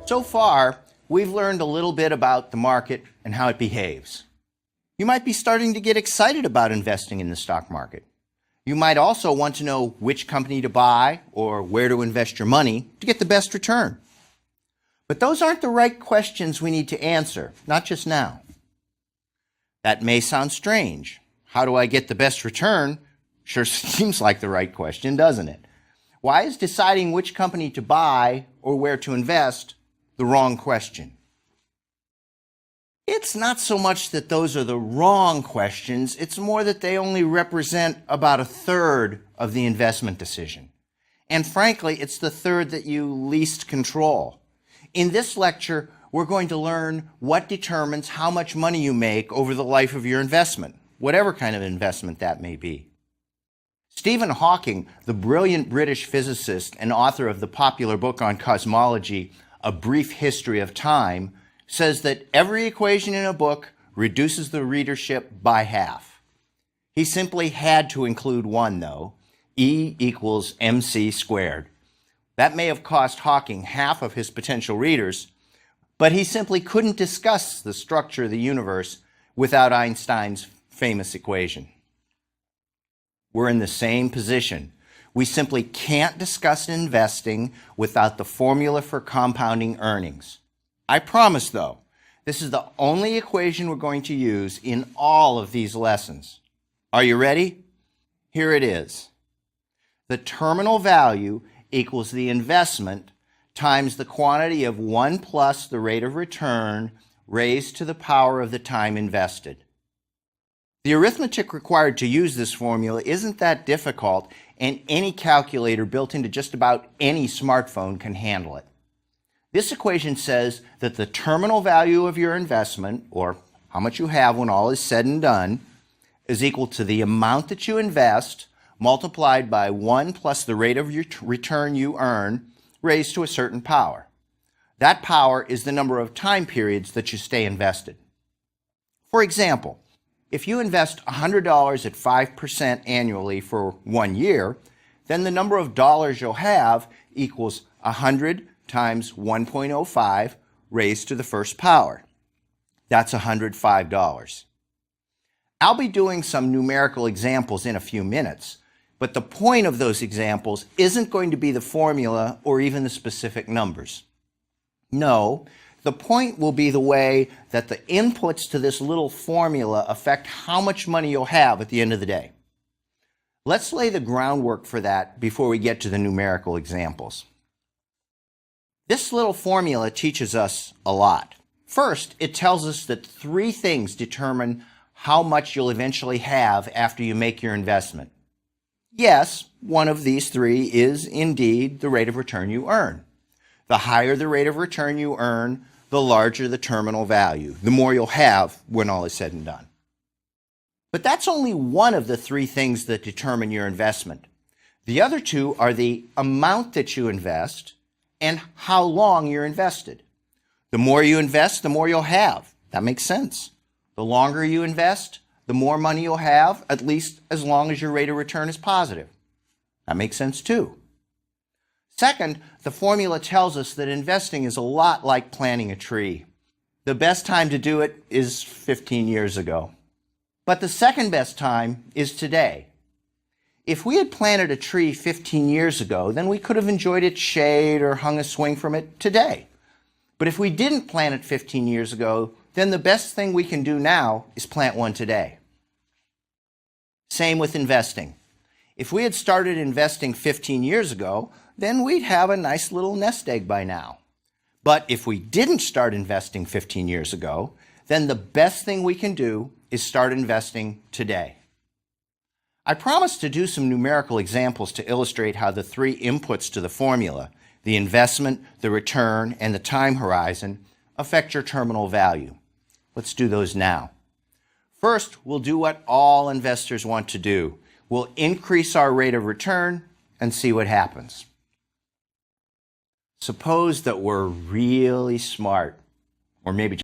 So far, we've learned a little bit about the market and how it behaves. You might be starting to get excited about investing in the stock market. You might also want to know which company to buy or where to invest your money to get the best return. But those aren't the right questions we need to answer, not just now. That may sound strange. How do I get the best return? Sure seems like the right question, doesn't it? Why is deciding which company to buy or where to invest the wrong question? It's not so much that those are the wrong questions, it's more that they only represent about a third of the investment decision. And frankly, it's the third that you least control. In this lecture, we're going to learn what determines how much money you make over the life of your investment, whatever kind of investment that may be. Stephen Hawking, the brilliant British physicist and author of the popular book on cosmology, A Brief History of Time, says that every equation in a book reduces the readership by half. He simply had to include one, though, E equals mc squared. That may have cost Hawking half of his potential readers, but he simply couldn't discuss the structure of the universe without Einstein's famous equation. We're in the same position. We simply can't discuss investing without the formula for compounding earnings. I promise, though, this is the only equation we're going to use in all of these lessons. Are you ready? Here it is. The terminal value equals the investment times the quantity of 1 plus the rate of return raised to the power of the time invested. The arithmetic required to use this formula isn't that difficult, and any calculator built into just about any smartphone can handle it. This equation says that the terminal value of your investment, or how much you have when all is said and done, is equal to the amount that you invest multiplied by 1 plus the rate of return you earn raised to a certain power. That power is the number of time periods that you stay invested. For example, if you invest $100 at 5% annually for 1 year, then the number of dollars you'll have equals 100 times 1.05 raised to the first power. That's $105. I'll be doing some numerical examples in a few minutes, but the point of those examples isn't going to be the formula or even the specific numbers. No, the point will be the way that the inputs to this little formula affect how much money you'll have at the end of the day. Let's lay the groundwork for that before we get to the numerical examples. This little formula teaches us a lot. First, it tells us that 3 things determine how much you'll eventually have after you make your investment. Yes, one of these 3 is indeed the rate of return you earn. The higher the rate of return you earn, the larger the terminal value, the more you'll have when all is said and done. But that's only one of the 3 things that determine your investment. The other 2 are the amount that you invest and how long you're invested. The more you invest, the more you'll have. That makes sense. The longer you invest, the more money you'll have, at least as long as your rate of return is positive. That makes sense too. Second, the formula tells us that investing is a lot like planting a tree. The best time to do it is 15 years ago. But the second best time is today. If we had planted a tree 15 years ago, then we could have enjoyed its shade or hung a swing from it today. But if we didn't plant it 15 years ago, then the best thing we can do now is plant one today. Same with investing. If we had started investing 15 years ago, then we'd have a nice little nest egg by now. But if we didn't start investing 15 years ago, then the best thing we can do is start investing today. I promised to do some numerical examples to illustrate how the 3 inputs to the formula, the investment, the return, and the time horizon, affect your terminal value. Let's do those now. First, we'll do what all investors want to do. We'll increase our rate of return and see what happens. Suppose that we're really smart, or maybe